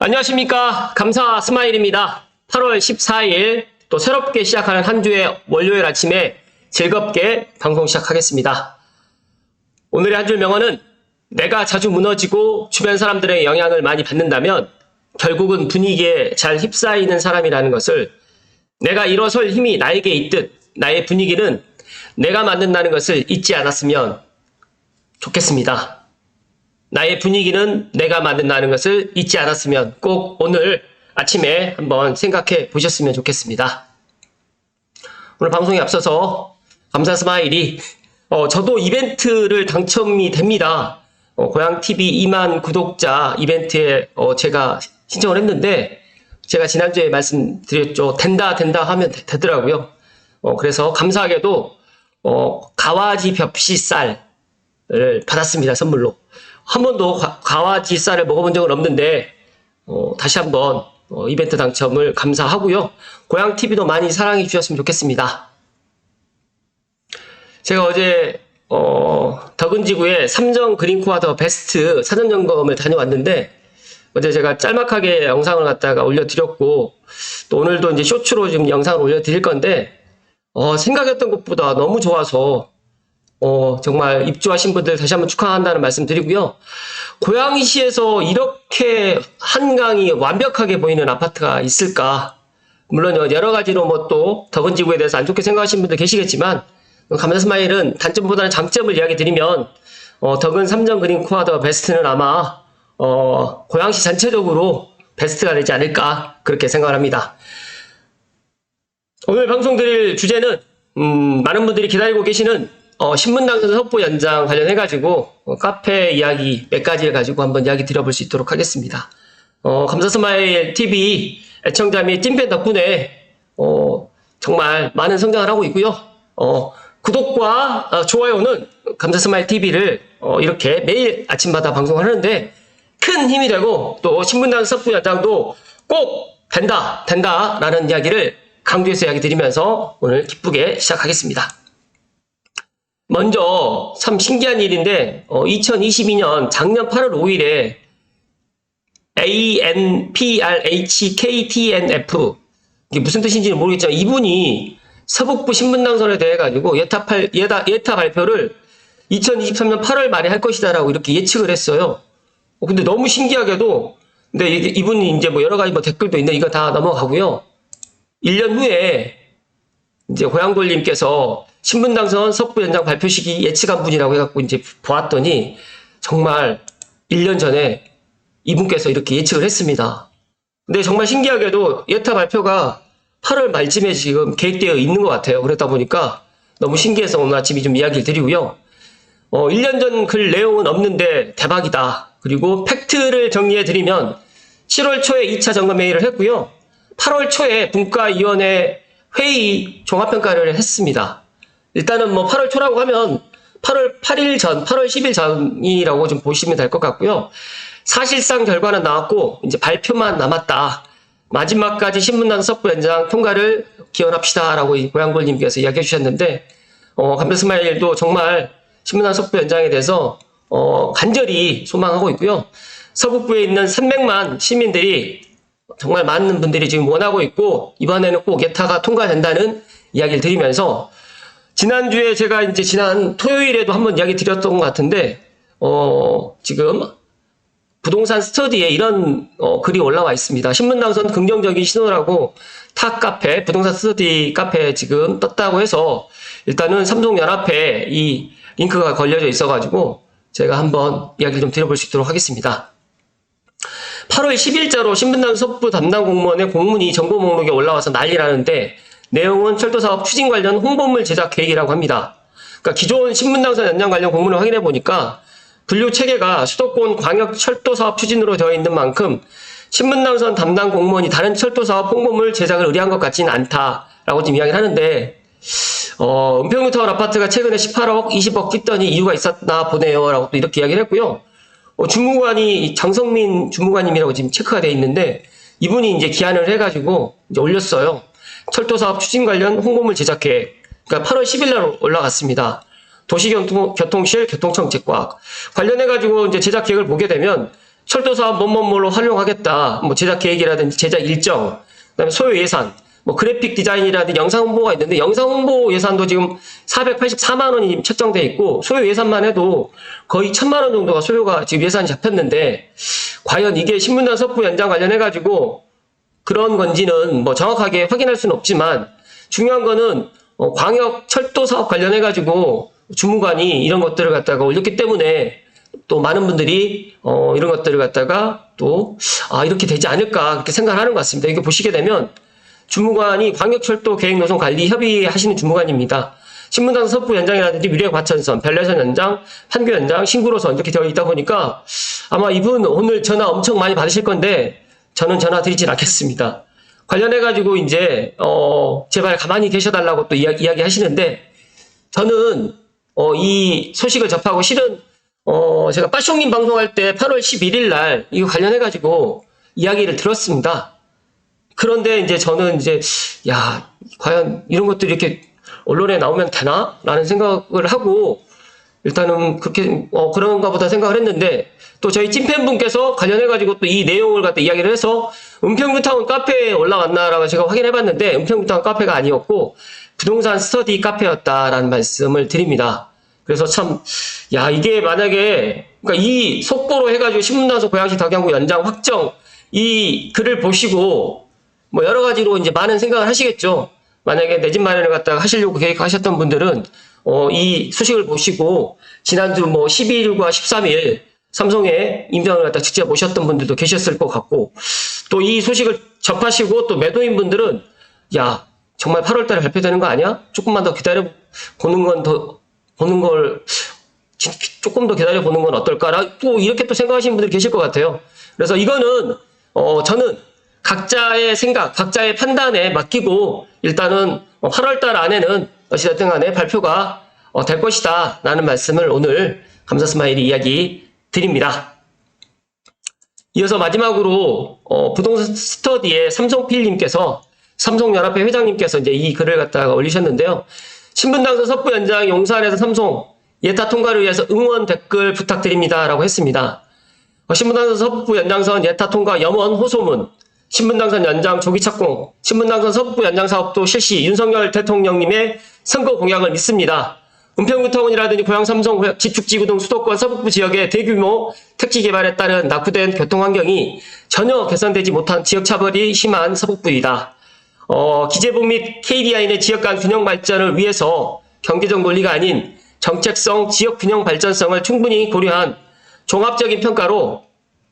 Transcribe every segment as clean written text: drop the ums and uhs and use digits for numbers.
안녕하십니까. 감사 스마일입니다. 8월 14일 또 새롭게 시작하는 한 주의 월요일 아침에 즐겁게 방송 시작하겠습니다. 오늘의 한 줄 명언은 내가 자주 무너지고 주변 사람들의 영향을 많이 받는다면 결국은 분위기에 잘 휩싸이는 사람이라는 것을, 내가 일어설 힘이 나에게 있듯 나의 분위기는 내가 만든다는 것을 잊지 않았으면 좋겠습니다. 나의 분위기는 내가 만든다는 것을 잊지 않았으면 꼭 오늘 아침에 한번 생각해 보셨으면 좋겠습니다. 오늘 방송에 앞서서 감사 스마일이 저도 이벤트를 당첨이 됩니다. 고향TV 2만 구독자 이벤트에 제가 신청을 했는데, 제가 지난주에 말씀드렸죠. 된다 하면 되더라고요. 그래서 감사하게도 가와지 벽시쌀을 받았습니다. 선물로. 한 번도 가와지 쌀을 먹어본 적은 없는데 다시 한번 이벤트 당첨을 감사하고요. 고향TV도 많이 사랑해 주셨으면 좋겠습니다. 제가 어제 덕은지구의 삼정 그린코아 베스트 사전 점검을 다녀왔는데, 어제 제가 짤막하게 영상을 갖다가 올려드렸고, 또 오늘도 이제 쇼츠로 지금 영상을 올려드릴 건데, 생각했던 것보다 너무 좋아서 정말 입주하신 분들 다시 한번 축하한다는 말씀 드리고요. 고양시에서 이렇게 한강이 완벽하게 보이는 아파트가 있을까? 물론 여러 가지로 뭐 또 덕은지구에 대해서 안 좋게 생각하시는 분들 계시겠지만, 감사 스마일은 단점보다는 장점을 이야기 드리면, 덕은 삼정 그린 코아 베스트는 아마 고양시 전체적으로 베스트가 되지 않을까, 그렇게 생각을 합니다. 오늘 방송 드릴 주제는 많은 분들이 기다리고 계시는 신분당선 속보 연장 관련해가지고 카페 이야기 몇 가지를 가지고 한번 이야기 드려볼 수 있도록 하겠습니다. 감사 스마일 TV 애청자 및 찐팬 덕분에 정말 많은 성장을 하고 있고요. 구독과 좋아요는 감사 스마일 TV를 이렇게 매일 아침마다 방송을 하는데 큰 힘이 되고, 또 신분당선 속보 연장도 꼭 된다라는 이야기를 강조해서 이야기 드리면서 오늘 기쁘게 시작하겠습니다. 먼저 참 신기한 일인데 2022년 작년 8월 5일에 ANPRHKTNF, 이게 무슨 뜻인지는 모르겠지만 이분이 서북부 신분당선에 대해 가지고 예타 발표를 2023년 8월 말에 할 것이다 라고 이렇게 예측을 했어요. 근데 너무 신기하게도, 근데 이분이 이제 뭐 여러 가지 뭐 댓글도 있는데 이거 다 넘어가고요. 1년 후에 이제 고향돌님께서 신분당선 속보 연장 발표 시기 예측한 분이라고 해갖고 이제 보았더니 정말 1년 전에 이분께서 이렇게 예측을 했습니다. 근데 정말 신기하게도 예타 발표가 8월 말쯤에 지금 계획되어 있는 것 같아요. 그러다 보니까 너무 신기해서 오늘 아침에 좀 이야기를 드리고요. 1년 전 글 내용은 없는데 대박이다. 그리고 팩트를 정리해 드리면 7월 초에 2차 점검회의를 했고요. 8월 초에 분과위원회 회의 종합평가를 했습니다. 일단은 뭐 8월 초라고 하면 8월 8일 전, 8월 10일 전이라고 좀 보시면 될 것 같고요. 사실상 결과는 나왔고 이제 발표만 남았다. 마지막까지 신분당 속보 연장 통과를 기원합시다 라고 고양돌님께서 이야기해 주셨는데, 감사 스마일도 정말 신분당 속보 연장에 대해서 간절히 소망하고 있고요. 서북부에 있는 300만 시민들이, 정말 많은 분들이 지금 원하고 있고, 이번에는 꼭 예타가 통과된다는 이야기를 드리면서, 지난주에 제가 이제 지난 토요일에도 한번 이야기 드렸던 것 같은데, 지금 부동산 스터디에 이런 글이 올라와 있습니다. 신분당선 긍정적인 신호라고 타 카페, 부동산 스터디 카페에 지금 떴다고 해서, 일단은 삼성연합회 이 링크가 걸려져 있어가지고 제가 한번 이야기를 좀 드려볼 수 있도록 하겠습니다. 8월 10일자로 신분당 속보 담당 공무원의 공문이 정보 목록에 올라와서 난리라는데, 내용은 철도사업 추진 관련 홍보물 제작 계획이라고 합니다. 그러니까 기존 신분당선 연장 관련 공문을 확인해 보니까 분류 체계가 수도권 광역 철도사업 추진으로 되어 있는 만큼 신분당선 담당 공무원이 다른 철도사업 홍보물 제작을 의뢰한 것 같지는 않다라고 지금 이야기를 하는데, 은평뉴타운 아파트가 최근에 18억, 20억 찍더니 이유가 있었나 보네요 라고 또 이렇게 이야기를 했고요. 주무관이 장성민 주무관님이라고 지금 체크가 되어 있는데, 이분이 이제 기한을 해가지고 이제 올렸어요. 철도사업 추진 관련 홍보물 제작 계획. 그러니까 8월 10일 날 올라갔습니다. 도시교통실 교통정책과 관련해가지고 이제 제작 계획을 보게 되면 철도 사업 뭐뭐뭐로 활용하겠다. 뭐 제작 계획이라든지 제작 일정, 그다음에 소요 예산, 뭐 그래픽 디자인이라든지 영상 홍보가 있는데 영상 홍보 예산도 지금 484만 원이 책정돼 있고 소요 예산만 해도 거의 1,000만 원 정도가 소요가 지금 예산이 잡혔는데 과연 이게 신분당 섭부 연장 관련해 가지고 그런 건지는 뭐 정확하게 확인할 수는 없지만 중요한 거는 광역 철도 사업 관련해 가지고 주무관이 이런 것들을 갖다가 올렸기 때문에 또 많은 분들이 이런 것들을 갖다가 또 이렇게 되지 않을까 그렇게 생각을 하는 것 같습니다. 이거 보시게 되면 주무관이 광역철도 계획노선관리 협의하시는 주무관입니다. 신분당 섭부 연장이라든지 미래과천선, 별내선 연장, 판교 연장, 신구로선 이렇게 되어 있다 보니까 아마 이분 오늘 전화 엄청 많이 받으실 건데 저는 전화 드리진 않겠습니다. 관련해가지고 이제 제발 가만히 계셔달라고 또 이야기 하시는데 저는 이 소식을 접하고 실은 제가 빠숑님 방송할 때 8월 11일 날 이거 관련해가지고 이야기를 들었습니다. 그런데 이제 저는 이제 야 과연 이런 것들이 이렇게 언론에 나오면 되나? 라는 생각을 하고 일단은 그렇게 그런가 보다 생각을 했는데 또 저희 찐팬분께서 관련해가지고 또 이 내용을 갖다 이야기를 해서 은평뉴타운 카페에 올라왔나라고 제가 확인해봤는데 은평뉴타운 카페가 아니었고 부동산 스터디 카페였다라는 말씀을 드립니다. 그래서 참 야 이게 만약에 그러니까 이 속보로 해가지고 신문당서 고양시 덕양구 연장 확정 이 글을 보시고 뭐 여러 가지로 이제 많은 생각을 하시겠죠. 만약에 내 집 마련을 갖다가 하시려고 계획하셨던 분들은 이 소식을 보시고 지난주 뭐 12일과 13일 삼성에 임장을 갖다 직접 오셨던 분들도 계셨을 것 같고 또 이 소식을 접하시고 또 매도인 분들은 야 정말 8월 달에 발표되는 거 아니야? 조금만 더 기다려 보는 걸 조금 더 기다려 보는 건 어떨까라 또 이렇게 또 생각하시는 분들 계실 것 같아요. 그래서 이거는 저는 각자의 생각, 각자의 판단에 맡기고 일단은 8월 달 안에는 어찌됐든 간에 발표가 될 것이다 라는 말씀을 오늘 감사 스마일이 이야기 드립니다. 이어서 마지막으로 부동산 스터디의 삼성필님께서 삼성연합회 회장님께서 이제 이 글을 갖다가 올리셨는데요. 신분당선 섭부 연장 용산에서 삼성 예타 통과를 위해서 응원 댓글 부탁드립니다라고 했습니다. 신분당선 섭부 연장선 예타 통과 염원 호소문, 신분당선 연장 조기 착공, 신분당선 섭부 연장 사업도 실시, 윤석열 대통령님의 선거 공약을 믿습니다. 은평뉴타운이라든지 고양 삼성 지축지구 등 수도권 서북부 지역의 대규모 택지 개발에 따른 낙후된 교통환경이 전혀 개선되지 못한 지역차별이 심한 서북부이다. 기재부 및 KDI 내 지역 간 균형 발전을 위해서 경제적 논리가 아닌 정책성 지역 균형 발전성을 충분히 고려한 종합적인 평가로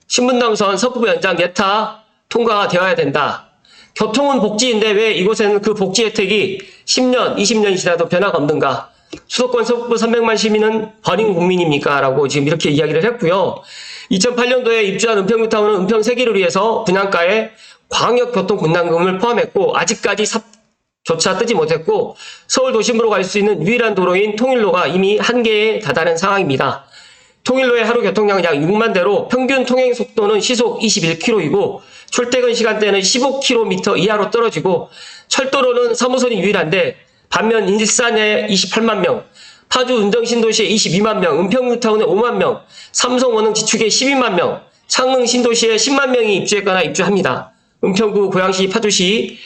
신분당선 서북부 연장 예타 통과가 되어야 된다. 교통은 복지인데 왜 이곳에는 그 복지 혜택이 10년, 20년이 지나도 변화가 없는가? 수도권 서북부 300만 시민은 버린 국민입니까? 라고 지금 이렇게 이야기를 했고요. 2008년도에 입주한 은평뉴타운은 은평 세기를 위해서 분양가에 광역교통분담금을 포함했고 아직까지 삽조차 뜨지 못했고 서울 도심으로 갈 수 있는 유일한 도로인 통일로가 이미 한계에 다다른 상황입니다. 통일로의 하루 교통량은 약 6만 대로 평균 통행 속도는 시속 21km이고 출퇴근 시간대는 15km 이하로 떨어지고 철도로는 3호선이 유일한데 반면 일산에 28만 명, 파주 운정신도시에 22만 명, 은평뉴타운에 5만 명, 삼성원흥 지축에 12만 명, 창릉 신도시에 10만 명이 입주했거나 입주합니다. 은평구, 고양시, 파주시,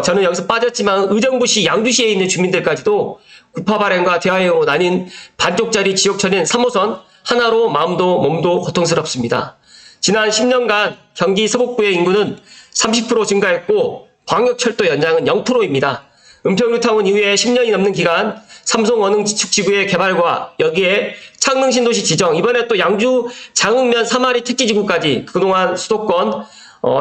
저는 여기서 빠졌지만 의정부시, 양주시에 있는 주민들까지도 구파 발행과 대화형으로 나뉜 반쪽짜리 지역철인 3호선 하나로 마음도 몸도 고통스럽습니다. 지난 10년간 경기 서북부의 인구는 30% 증가했고 광역철도 연장은 0%입니다. 은평뉴타운 이후에 10년이 넘는 기간 삼성원흥 지축지구의 개발과 여기에 창릉 신도시 지정, 이번에 또 양주 장흥면 3마리 택지지구까지 그동안 수도권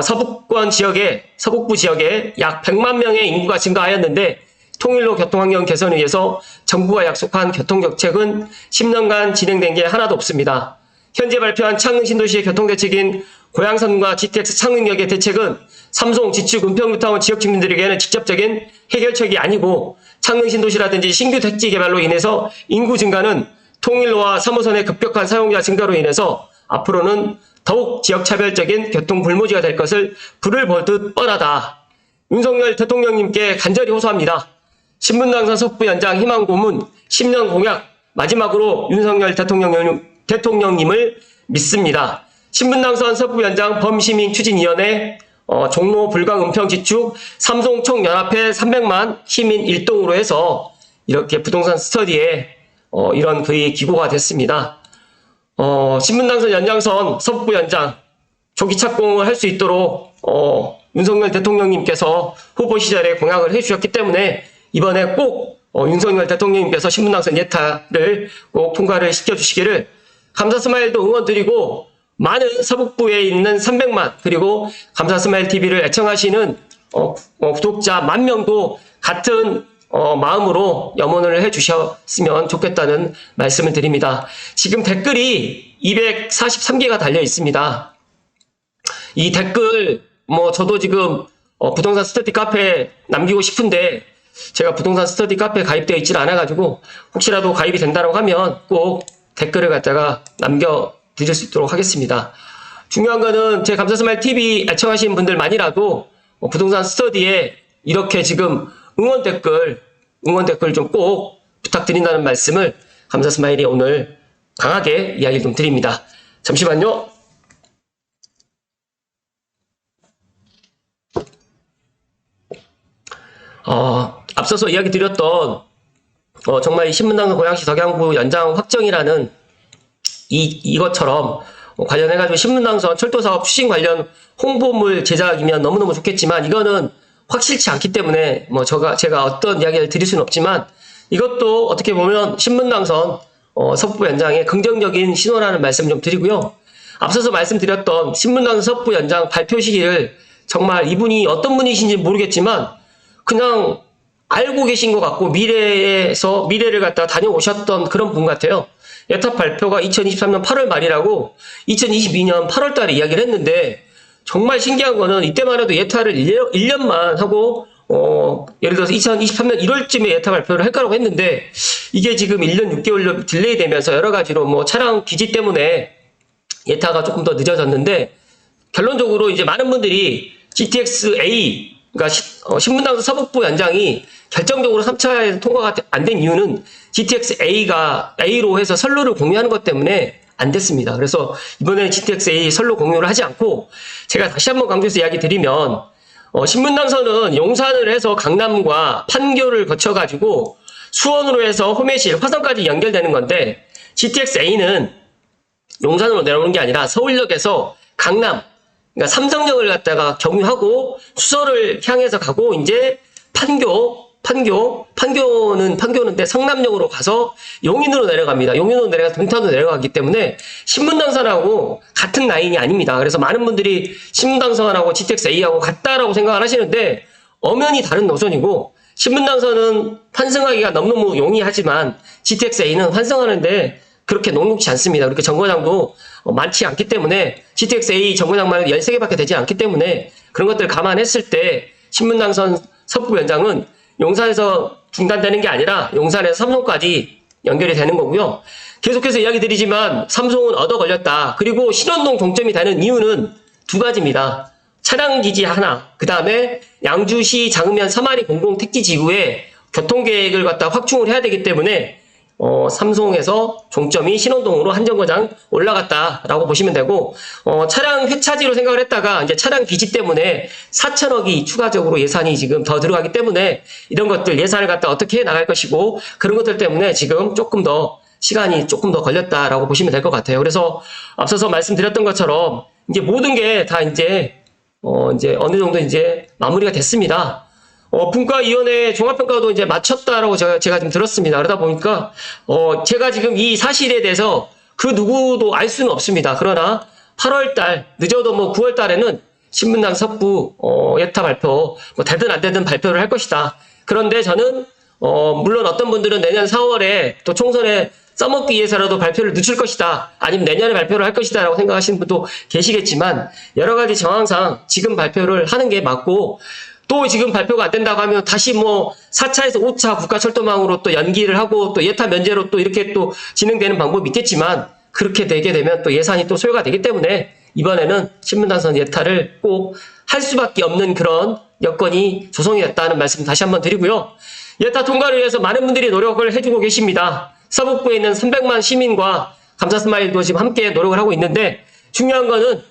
서북권 지역에 서북부 지역에 약 100만 명의 인구가 증가하였는데 통일로 교통환경 개선을 위해서 정부가 약속한 교통정책은 10년간 진행된 게 하나도 없습니다. 현재 발표한 창릉 신도시의 교통대책인 고양선과 GTX 창릉역의 대책은 삼성, 지축, 은평뉴타운 지역 주민들에게는 직접적인 해결책이 아니고 창릉 신도시라든지 신규 택지 개발로 인해서 인구 증가는 통일로와 3호선의 급격한 사용자 증가로 인해서 앞으로는 더욱 지역차별적인 교통 불모지가 될 것을 불을 보듯 뻔하다. 윤석열 대통령님께 간절히 호소합니다. 신분당선 섭부 연장 희망 고문 10년 공약 마지막으로 윤석열 대통령님을 믿습니다. 신분당선 서부위원장 범시민 추진위원회 종로 불강 은평 지축 삼성총연합회 300만 시민 일동으로 해서 이렇게 부동산 스터디에 이런 거의 기고가 됐습니다. 신분당선 연장선 서부위원장 조기 착공을 할 수 있도록 윤석열 대통령님께서 후보 시절에 공약을 해주셨기 때문에 이번에 꼭 윤석열 대통령님께서 신분당선 예타를 꼭 통과를 시켜주시기를 감사스마일도 응원드리고 많은 서북부에 있는 300만 그리고 감사스마일TV를 애청하시는 구독자 10,000명도 같은 마음으로 염원을 해주셨으면 좋겠다는 말씀을 드립니다. 지금 댓글이 243개가 달려 있습니다. 이 댓글 저도 지금 부동산 스터디 카페에 남기고 싶은데 제가 부동산 스터디 카페에 가입되어 있지는 않아가지고 혹시라도 가입이 된다고 하면 꼭 댓글을 갖다가 남겨드릴 수 있도록 하겠습니다. 중요한 거는 제 감사스마일TV 애청하시는 분들만이라도 부동산 스터디에 이렇게 지금 응원 댓글 좀 꼭 부탁드린다는 말씀을 감사스마일이 오늘 강하게 이야기 좀 드립니다. 잠시만요. 앞서서 이야기 드렸던 정말 이 신분당선 고양시 덕양구 연장 확정이라는 이것처럼 관련해가지고 신분당선 철도사업 추진 관련 홍보물 제작이면 너무너무 좋겠지만 이거는 확실치 않기 때문에 제가 어떤 이야기를 드릴 수는 없지만 이것도 어떻게 보면 신분당선 서부 연장의 긍정적인 신호라는 말씀 좀 드리고요. 앞서서 말씀드렸던 신분당선 서부 연장 발표 시기를 정말 이분이 어떤 분이신지 모르겠지만 그냥 알고 계신 것 같고 미래를 갖다가 다녀오셨던 그런 분 같아요. 예타 발표가 2023년 8월 말이라고 2022년 8월 달에 이야기를 했는데 정말 신기한 거는 이때만 해도 예타를 1년만 하고 예를 들어서 2023년 1월쯤에 예타 발표를 할 거라고 했는데 이게 지금 1년 6개월로 딜레이 되면서 여러 가지로 차량 기지 때문에 예타가 조금 더 늦어졌는데 결론적으로 이제 많은 분들이 GTX-A 그러니까 신분당선 서북부 연장이 결정적으로 3차에서 통과가 안 된 이유는 GTX-A로 해서 선로를 공유하는 것 때문에 안 됐습니다. 그래서 이번에 GTX-A 선로 공유를 하지 않고 제가 다시 한번 강조해서 이야기 드리면 신분당선은 용산을 해서 강남과 판교를 거쳐가지고 수원으로 해서 호매실, 화성까지 연결되는 건데 GTX-A는 용산으로 내려오는 게 아니라 서울역에서 강남 그러니까 삼성역을 갖다가 경유하고 수서를 향해서 가고 이제 판교는 성남역으로 가서 용인으로 내려갑니다. 용인으로 내려가서 동탄으로 내려가기 때문에 신분당선하고 같은 라인이 아닙니다. 그래서 많은 분들이 신분당선하고 GTX-A하고 같다라고 생각을 하시는데 엄연히 다른 노선이고 신분당선은 환승하기가 너무너무 용이하지만 GTX-A는 환승하는데 그렇게 녹록지 않습니다. 그렇게 정거장도 많지 않기 때문에 GTX-A 정거장만 13개밖에 되지 않기 때문에 그런 것들 감안했을 때 신분당선 서부 연장은 용산에서 중단되는 게 아니라 용산에서 삼성까지 연결이 되는 거고요. 계속해서 이야기 드리지만 삼성은 얻어 걸렸다. 그리고 신원동 동점이 되는 이유는 두 가지입니다. 차량 기지 하나, 그 다음에 양주시 장읍면 3마리 공공 택지 지구에 교통계획을 갖다 확충을 해야 되기 때문에 삼성에서 종점이 신원동으로 한 정거장 올라갔다라고 보시면 되고, 차량 회차지로 생각을 했다가 이제 차량 기지 때문에 4천억이 추가적으로 예산이 지금 더 들어가기 때문에 이런 것들 예산을 갖다 어떻게 해 나갈 것이고 그런 것들 때문에 지금 시간이 조금 더 걸렸다라고 보시면 될 것 같아요. 그래서 앞서서 말씀드렸던 것처럼 이제 모든 게 다 이제 어느 정도 이제 마무리가 됐습니다. 분과위원회 종합평가도 이제 마쳤다라고 제가 지금 들었습니다. 그러다 보니까, 제가 지금 이 사실에 대해서 그 누구도 알 수는 없습니다. 그러나 8월달, 늦어도 9월달에는 신분당 서부, 예타 발표, 되든 안 되든 발표를 할 것이다. 그런데 저는, 물론 어떤 분들은 내년 4월에 또 총선에 써먹기 위해서라도 발표를 늦출 것이다. 아니면 내년에 발표를 할 것이다. 라고 생각하시는 분도 계시겠지만, 여러 가지 정황상 지금 발표를 하는 게 맞고, 또 지금 발표가 안 된다고 하면 다시 4차에서 5차 국가철도망으로 또 연기를 하고 또 예타 면제로 또 이렇게 또 진행되는 방법이 있겠지만 그렇게 되게 되면 또 예산이 또 소요가 되기 때문에 이번에는 신분당선 예타를 꼭 할 수밖에 없는 그런 여건이 조성이 됐다는 말씀 다시 한번 드리고요. 예타 통과를 위해서 많은 분들이 노력을 해주고 계십니다. 서북부에 있는 300만 시민과 감사스마일도 지금 함께 노력을 하고 있는데 중요한 거는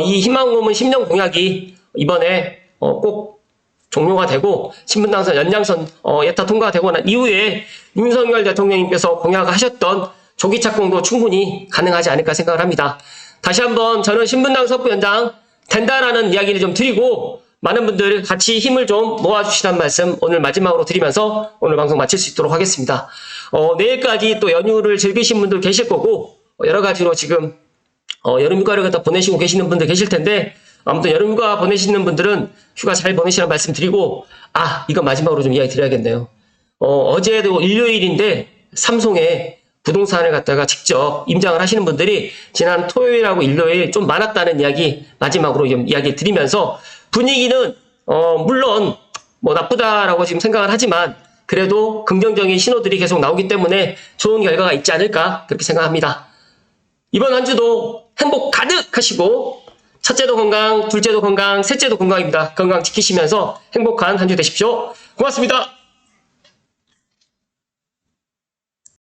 이 희망고문 10년 공약이 이번에 꼭 종료가 되고 신분당선 연장선 예타 통과가 되고 난 이후에 윤석열 대통령님께서 공약하셨던 조기 착공도 충분히 가능하지 않을까 생각을 합니다. 다시 한번 저는 신분당 섭부 연장 된다라는 이야기를 좀 드리고 많은 분들 같이 힘을 좀 모아주시라는 말씀 오늘 마지막으로 드리면서 오늘 방송 마칠 수 있도록 하겠습니다. 내일까지 또 연휴를 즐기신 분들 계실 거고 여러 가지로 지금 여름휴가를 갖다 보내시고 계시는 분들 계실 텐데 아무튼 여름휴가 보내시는 분들은 휴가 잘 보내시라는 말씀 드리고 이거 마지막으로 좀 이야기 드려야겠네요. 어제도 일요일인데 삼성에 부동산을 갖다가 직접 임장을 하시는 분들이 지난 토요일하고 일요일 좀 많았다는 이야기 마지막으로 좀 이야기 드리면서 분위기는 물론 뭐 나쁘다라고 지금 생각을 하지만 그래도 긍정적인 신호들이 계속 나오기 때문에 좋은 결과가 있지 않을까 그렇게 생각합니다. 이번 한 주도 행복 가득 하시고 첫째도 건강, 둘째도 건강, 셋째도 건강입니다. 건강 지키시면서 행복한 한 주 되십시오. 고맙습니다.